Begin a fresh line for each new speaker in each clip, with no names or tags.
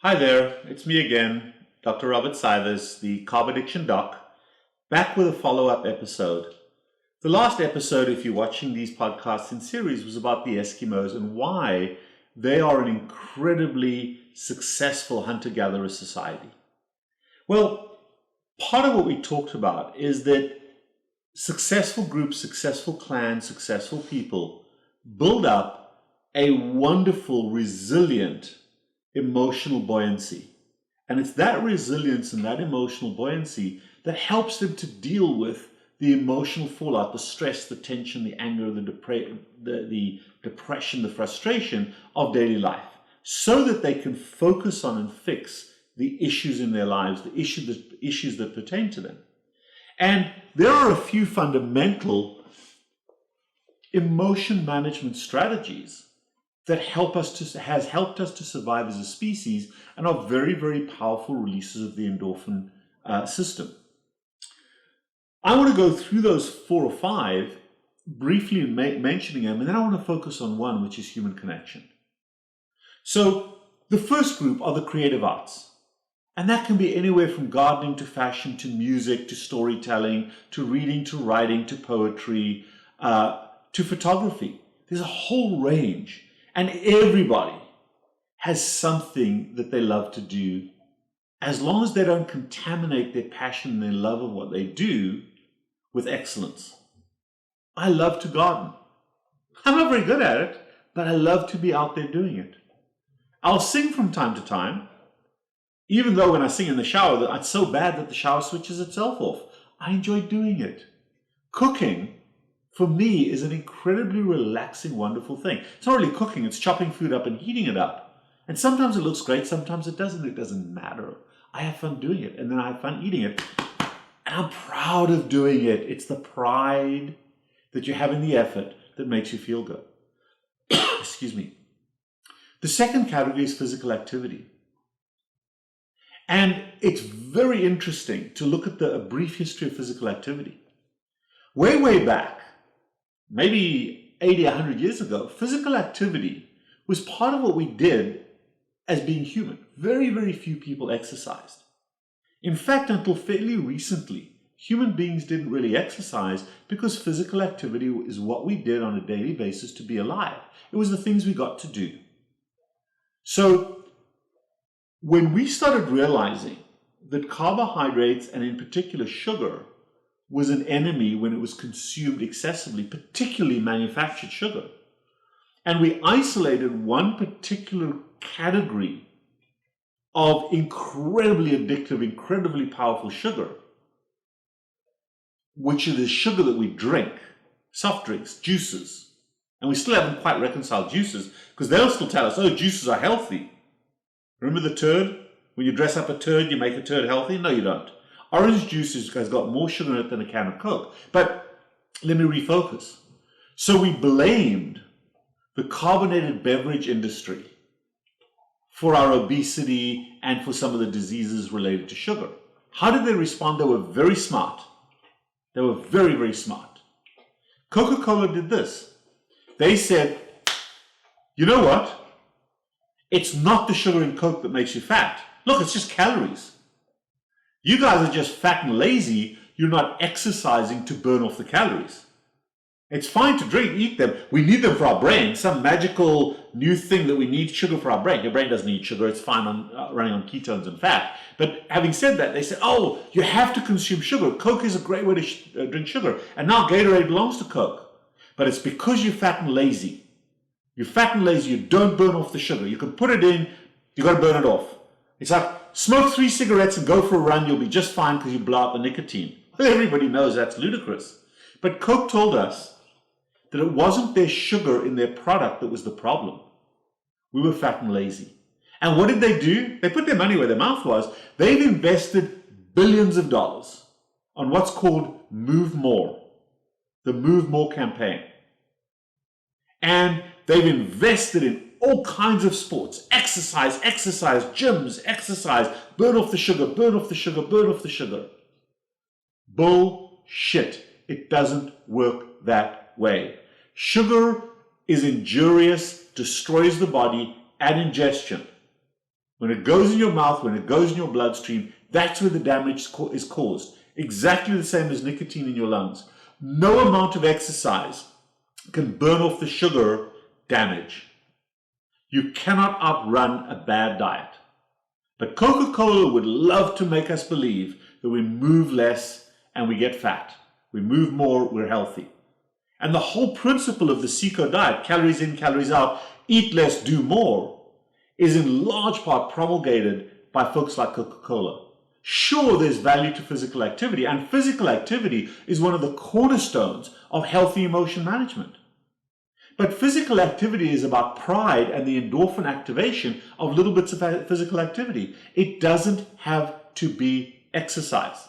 Hi there, it's me again, Dr. Robert Sivers, the CarbAddictionDoc, back with a follow-up episode. The last episode, if you're watching these podcasts in series, was about the Eskimos and why they are an incredibly successful hunter-gatherer society. Well, part of what we talked about is that successful groups, successful clans, successful people build up a wonderful, resilient emotional buoyancy. And it's that resilience and that emotional buoyancy that helps them to deal with the emotional fallout, the stress, the tension, the anger, the depression, the frustration of daily life, so that they can focus on and fix the issues in their lives, the issues that pertain to them. And there are a few fundamental emotion management strategies that has helped us to survive as a species and are very, very powerful releases of the endorphin system. I want to go through those 4 or 5, briefly mentioning them, and then I want to focus on one, which is human connection. So the first group are the creative arts. And that can be anywhere from gardening to fashion to music to storytelling to reading to writing to poetry to photography. There's a whole range. And everybody has something that they love to do, as long as they don't contaminate their passion and their love of what they do with excellence. I love to garden. I'm not very good at it, but I love to be out there doing it. I'll sing from time to time, even though when I sing in the shower, it's so bad that the shower switches itself off. I enjoy doing it. Cooking, for me, is an incredibly relaxing, wonderful thing. It's not really cooking, it's chopping food up and heating it up. And sometimes it looks great, sometimes it doesn't. It doesn't matter. I have fun doing it, and then I have fun eating it. And I'm proud of doing it. It's the pride that you have in the effort that makes you feel good. Excuse me. The second category is physical activity. And it's very interesting to look at a brief history of physical activity. Way back, maybe 80, 100 years ago, physical activity was part of what we did as being human. Very, very few people exercised. In fact, until fairly recently, human beings didn't really exercise because physical activity is what we did on a daily basis to be alive. It was the things we got to do. So when we started realizing that carbohydrates, and in particular sugar, was an enemy when it was consumed excessively, particularly manufactured sugar. And we isolated one particular category of incredibly addictive, incredibly powerful sugar, which is the sugar that we drink, soft drinks, juices. And we still haven't quite reconciled juices, because they'll still tell us, oh, juices are healthy. Remember the turd? When you dress up a turd, you make a turd healthy? No, you don't. Orange juice has got more sugar in it than a can of Coke. But let me refocus. So we blamed the carbonated beverage industry for our obesity and for some of the diseases related to sugar. How did they respond? They were very smart. They were very, very smart. Coca-Cola did this. They said, you know what? It's not the sugar in Coke that makes you fat. Look, it's just calories. You guys are just fat and lazy. You're not exercising to burn off the calories. It's fine to drink, eat them. We need them for our brain. Some magical new thing that we need sugar for our brain. Your brain doesn't need sugar. It's fine on running on ketones and fat. But having said that, they said, oh, you have to consume sugar. Coke is a great way to drink sugar. And now Gatorade belongs to Coke. But it's because you're fat and lazy. You're fat and lazy. You don't burn off the sugar. You can put it in. You got to burn it off. It's like, smoke 3 cigarettes and go for a run, you'll be just fine because you blow out the nicotine. Well, everybody knows that's ludicrous. But Coke told us that it wasn't their sugar in their product that was the problem. We were fat and lazy. And what did they do? They put their money where their mouth was. They've invested billions of dollars on what's called Move More, the Move More campaign. And they've invested in all kinds of sports, exercise, gyms, exercise, burn off the sugar, burn off the sugar, burn off the sugar. Bullshit. It doesn't work that way. Sugar is injurious, destroys the body at ingestion. When it goes in your mouth, when it goes in your bloodstream, that's where the damage is caused. Exactly the same as nicotine in your lungs. No amount of exercise can burn off the sugar damage. You cannot outrun a bad diet. But Coca-Cola would love to make us believe that we move less and we get fat. We move more, we're healthy. And the whole principle of the Seco diet, calories in, calories out, eat less, do more, is in large part promulgated by folks like Coca-Cola. Sure, there's value to physical activity, and physical activity is one of the cornerstones of healthy emotion management. But physical activity is about pride and the endorphin activation of little bits of physical activity. It doesn't have to be exercise.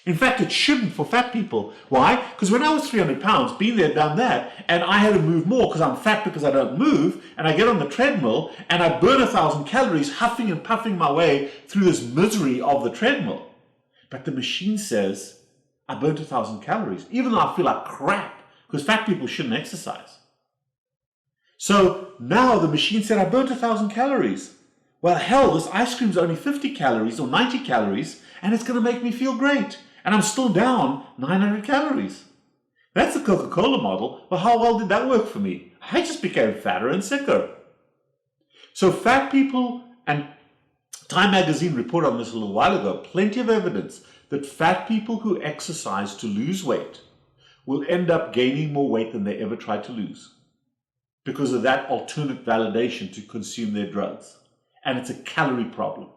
In fact, it shouldn't for fat people. Why? Because when I was 300 pounds, been there, done that, and I had to move more because I'm fat because I don't move, and I get on the treadmill and I burn 1,000 calories huffing and puffing my way through this misery of the treadmill. But the machine says, I burnt 1,000 calories, even though I feel like crap, because fat people shouldn't exercise. So now the machine said, I burnt 1,000 calories. Well, hell, this ice cream's only 50 calories or 90 calories, and it's going to make me feel great. And I'm still down 900 calories. That's the Coca-Cola model, but how well did that work for me? I just became fatter and sicker. So fat people, and Time magazine reported on this a little while ago, plenty of evidence that fat people who exercise to lose weight will end up gaining more weight than they ever tried to lose because of that alternate validation to consume their drugs. And it's a calorie problem.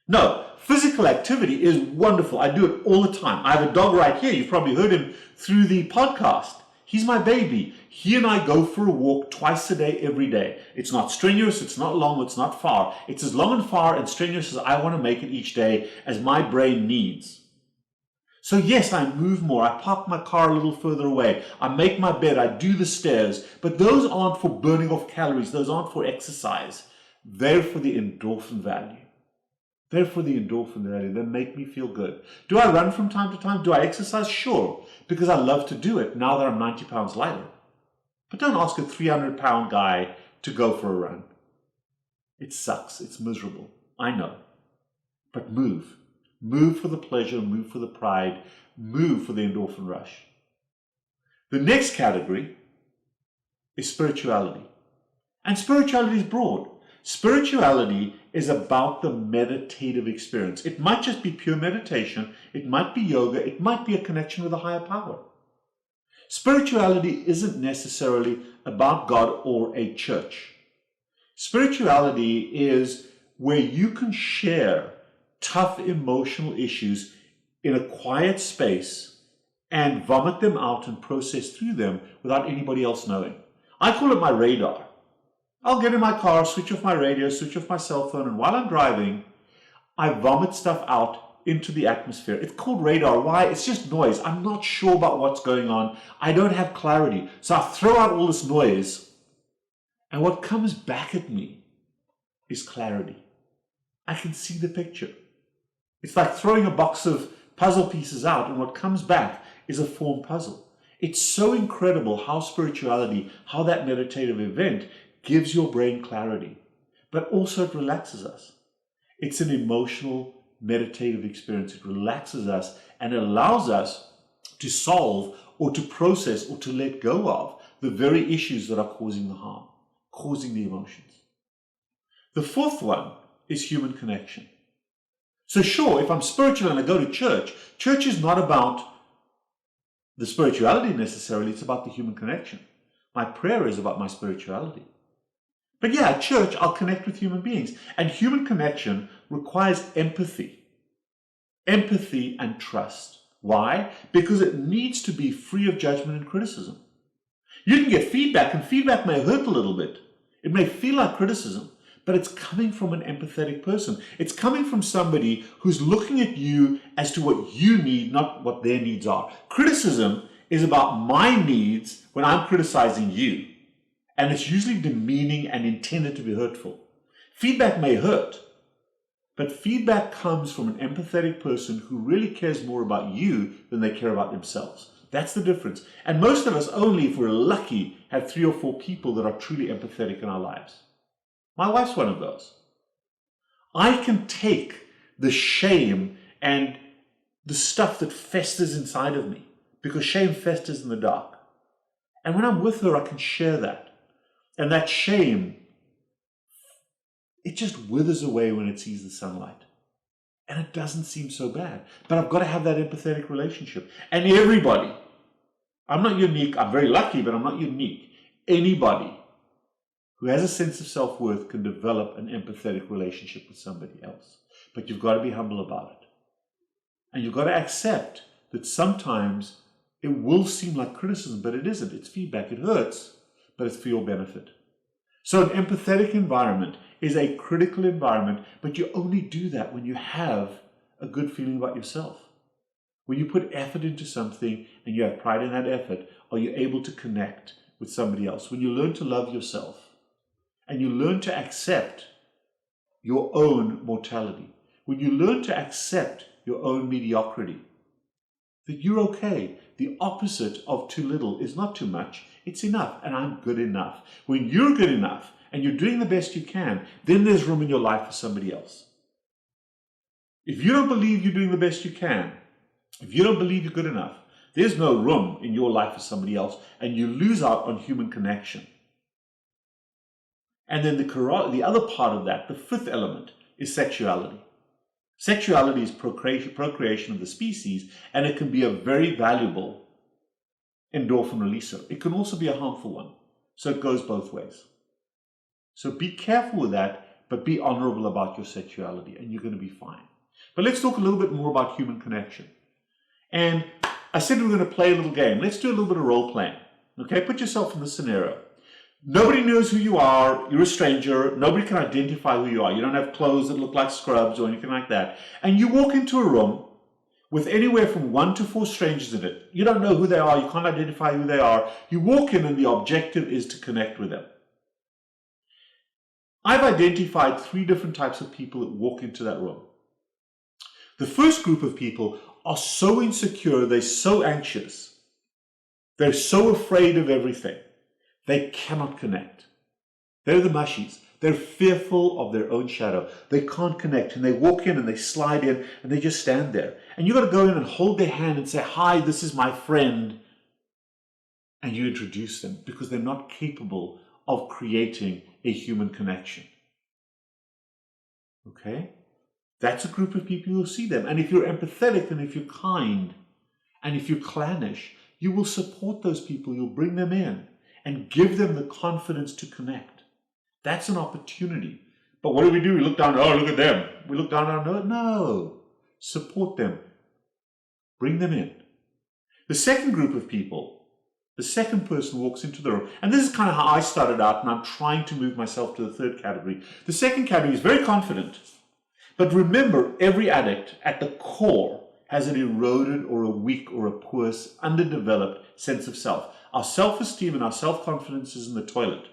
No, physical activity is wonderful. I do it all the time. I have a dog right here. You've probably heard him through the podcast. He's my baby. He and I go for a walk twice a day, every day. It's not strenuous, it's not long, it's not far. It's as long and far and strenuous as I want to make it each day, as my brain needs. So yes, I move more. I park my car a little further away. I make my bed. I do the stairs. But those aren't for burning off calories. Those aren't for exercise. They're for the endorphin value. They're for the endorphin value. They make me feel good. Do I run from time to time? Do I exercise? Sure, because I love to do it now that I'm 90 pounds lighter. But don't ask a 300-pound guy to go for a run. It sucks. It's miserable. I know. But move. Move for the pleasure. Move for the pride. Move for the endorphin rush. The next category is spirituality. And spirituality is broad. Spirituality is about the meditative experience. It might just be pure meditation. It might be yoga. It might be a connection with a higher power. Spirituality isn't necessarily about God or a church. Spirituality is where you can share tough emotional issues in a quiet space and vomit them out and process through them without anybody else knowing. I call it my radar. I'll get in my car, switch off my radio, switch off my cell phone, and while I'm driving, I vomit stuff out into the atmosphere. It's called radar. Why? It's just noise. I'm not sure about what's going on. I don't have clarity. So I throw out all this noise, and what comes back at me is clarity. I can see the picture. It's like throwing a box of puzzle pieces out, and what comes back is a formed puzzle. It's so incredible how spirituality, how that meditative event gives your brain clarity, but also it relaxes us. It's an emotional, meditative experience. It relaxes us and it allows us to solve or to process or to let go of the very issues that are causing the harm, causing the emotions. The fourth one is human connection. So sure, if I'm spiritual and I go to church, church is not about the spirituality necessarily, it's about the human connection. My prayer is about my spirituality. But yeah, at church, I'll connect with human beings. And human connection requires empathy. Empathy and trust. Why? Because it needs to be free of judgment and criticism. You can get feedback, and feedback may hurt a little bit. It may feel like criticism, but it's coming from an empathetic person. It's coming from somebody who's looking at you as to what you need, not what their needs are. Criticism is about my needs when I'm criticizing you. And it's usually demeaning and intended to be hurtful. Feedback may hurt, but feedback comes from an empathetic person who really cares more about you than they care about themselves. That's the difference. And most of us only, if we're lucky, have 3 or 4 people that are truly empathetic in our lives. My wife's one of those. I can take the shame and the stuff that festers inside of me, because shame festers in the dark. And when I'm with her, I can share that. And that shame, it just withers away when it sees the sunlight. And it doesn't seem so bad. But I've got to have that empathetic relationship. And everybody, I'm not unique, I'm very lucky, but I'm not unique. Anybody who has a sense of self-worth can develop an empathetic relationship with somebody else. But you've got to be humble about it. And you've got to accept that sometimes it will seem like criticism, but it isn't. It's feedback. It hurts, but it's for your benefit. So an empathetic environment is a critical environment, but you only do that when you have a good feeling about yourself. When you put effort into something and you have pride in that effort, are you able to connect with somebody else? When you learn to love yourself and you learn to accept your own mortality, when you learn to accept your own mediocrity, that you're okay. The opposite of too little is not too much, it's enough, and I'm good enough. When you're good enough and you're doing the best you can, then there's room in your life for somebody else. If you don't believe you're doing the best you can, if you don't believe you're good enough, there's no room in your life for somebody else, and you lose out on human connection. And then the other part of that, the fifth element, is sexuality. Sexuality is procreation of the species, and it can be a very valuable endorphin releaser. It can also be a harmful one. So it goes both ways. So be careful with that, but be honorable about your sexuality, and you're going to be fine. But let's talk a little bit more about human connection. And I said we were going to play a little game. Let's do a little bit of role playing. Okay, put yourself in this scenario. Nobody knows who you are. You're a stranger. Nobody can identify who you are. You don't have clothes that look like scrubs or anything like that. And you walk into a room with anywhere from 1 to 4 strangers in it. You don't know who they are. You can't identify who they are. You walk in and the objective is to connect with them. I've identified 3 different types of people that walk into that room. The first group of people are so insecure, they're so anxious, they're so afraid of everything, they cannot connect. They're the mushies. They're fearful of their own shadow. They can't connect, and they walk in and they slide in and they just stand there. And you've got to go in and hold their hand and say, "Hi, this is my friend." And you introduce them because they're not capable of creating a human connection. Okay? That's a group of people you'll see them. And if you're empathetic and if you're kind and if you're clannish, you will support those people. You'll bring them in and give them the confidence to connect. That's an opportunity. But what do? We look down, oh, look at them. We look down on them. No. Support them. Bring them in. The second group of people, the second person walks into the room. And this is kind of how I started out, and I'm trying to move myself to the third category. The second category is very confident. But remember, every addict at the core has an eroded or a weak or a poor, underdeveloped sense of self. Our self-esteem and our self-confidence is in the toilet.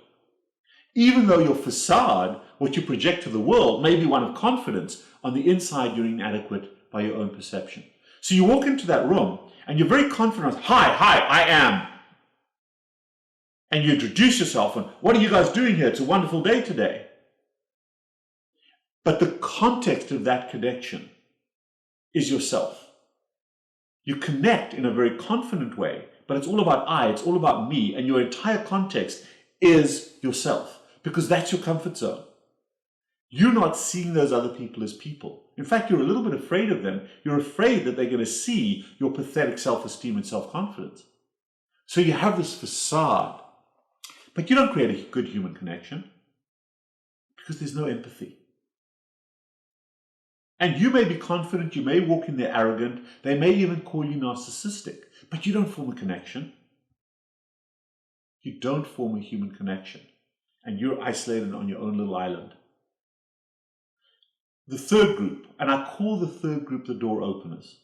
Even though your facade, what you project to the world, may be one of confidence, on the inside you're inadequate by your own perception. So you walk into that room and you're very confident, hi, I am. And you introduce yourself and, what are you guys doing here? It's a wonderful day today. But the context of that connection is yourself. You connect in a very confident way, but it's all about I, it's all about me, and your entire context is yourself, because that's your comfort zone. You're not seeing those other people as people. In fact, you're a little bit afraid of them. You're afraid that they're going to see your pathetic self-esteem and self-confidence. So you have this facade, but you don't create a good human connection because there's no empathy. And you may be confident, you may walk in there arrogant, they may even call you narcissistic, but you don't form a connection. You don't form a human connection, and you're isolated on your own little island. The third group, and I call the third group the door openers.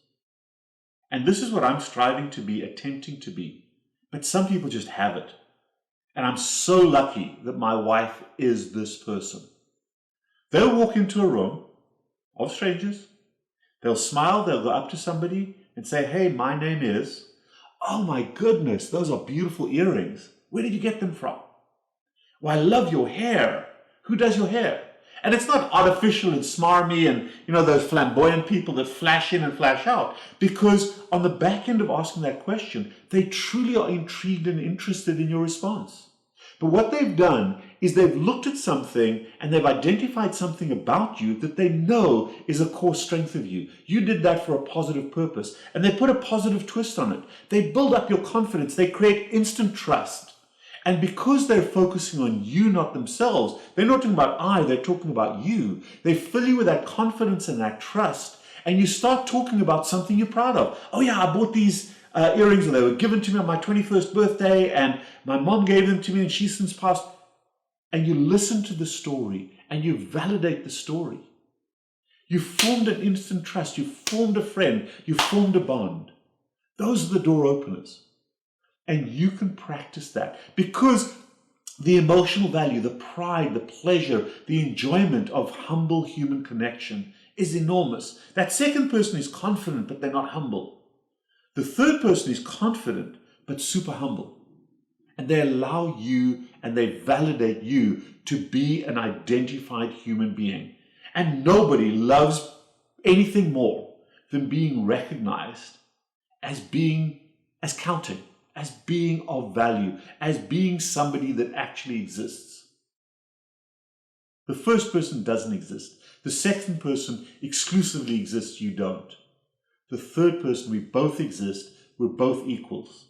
And this is what I'm striving to be, attempting to be. But some people just have it. And I'm so lucky that my wife is this person. They'll walk into a room of strangers. They'll smile, they'll go up to somebody and say, "Hey, my name is," "Oh my goodness, those are beautiful earrings. Where did you get them from?" "Well, I love your hair. Who does your hair?" And it's not artificial and smarmy and, those flamboyant people that flash in and flash out. Because on the back end of asking that question, they truly are intrigued and interested in your response. But what they've done is they've looked at something and they've identified something about you that they know is a core strength of you. You did that for a positive purpose, and they put a positive twist on it. They build up your confidence. They create instant trust. And because they're focusing on you, not themselves, they're not talking about I, they're talking about you. They fill you with that confidence and that trust, and you start talking about something you're proud of. Oh yeah, I bought these earrings, and they were given to me on my 21st birthday, and my mom gave them to me, and she's since passed. And you listen to the story, and you validate the story. You formed an instant trust. You formed a friend. You formed a bond. Those are the door openers. And you can practice that because the emotional value, the pride, the pleasure, the enjoyment of humble human connection is enormous. That second person is confident, but they're not humble. The third person is confident, but super humble. And they allow you and they validate you to be an identified human being. And nobody loves anything more than being recognized as counting, as being of value, as being somebody that actually exists. The first person doesn't exist. The second person exclusively exists, you don't. The third person, we both exist, we're both equals.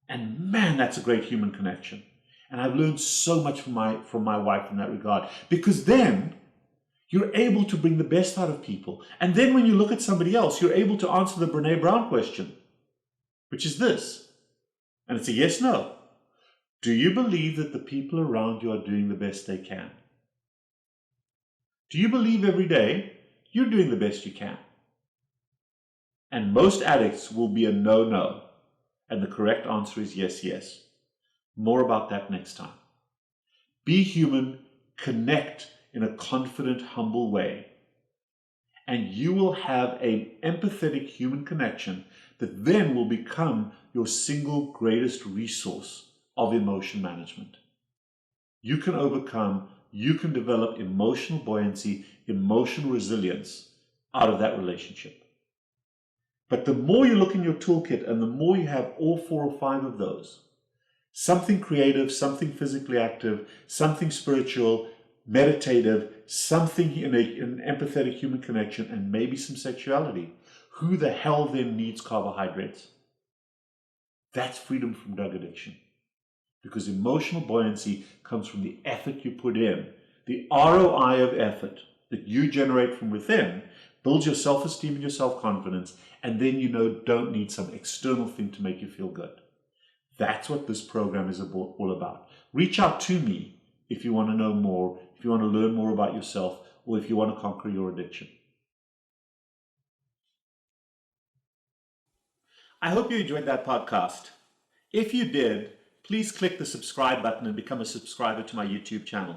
And man, that's a great human connection. And I've learned so much from my wife in that regard, because then you're able to bring the best out of people. And then when you look at somebody else, you're able to answer the Brené Brown question, which is this, and it's a yes, no. Do you believe that the people around you are doing the best they can? Do you believe every day you're doing the best you can? And most addicts will be a no, no. And the correct answer is yes, yes. More about that next time. Be human, connect in a confident, humble way. And you will have an empathetic human connection that then will become your single greatest resource of emotion management. You can overcome, you can develop emotional buoyancy, emotional resilience out of that relationship. But the more you look in your toolkit and the more you have all 4 or 5 of those, something creative, something physically active, something spiritual, meditative, something in an empathetic human connection, and maybe some sexuality, who the hell then needs carbohydrates? That's freedom from drug addiction. Because emotional buoyancy comes from the effort you put in. The ROI of effort that you generate from within builds your self-esteem and your self-confidence, and then don't need some external thing to make you feel good. That's what this program is all about. Reach out to me if you want to know more, if you want to learn more about yourself, or if you want to conquer your addiction. I hope you enjoyed that podcast. If you did, please click the subscribe button and become a subscriber to my YouTube channel.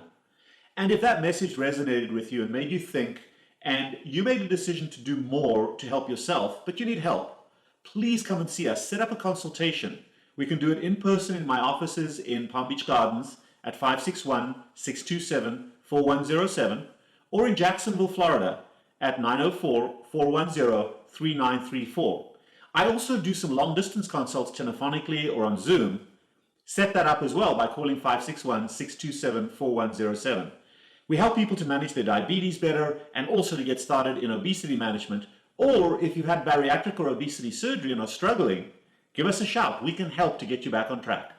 And if that message resonated with you and made you think, and you made a decision to do more to help yourself, but you need help, please come and see us. Set up a consultation. We can do it in person in my offices in Palm Beach Gardens at 561-627-4107, or in Jacksonville, Florida at 904-410-3934. I also do some long-distance consults telephonically or on Zoom. Set that up as well by calling 561-627-4107. We help people to manage their diabetes better and also to get started in obesity management. Or if you've had bariatric or obesity surgery and are struggling, give us a shout. We can help to get you back on track.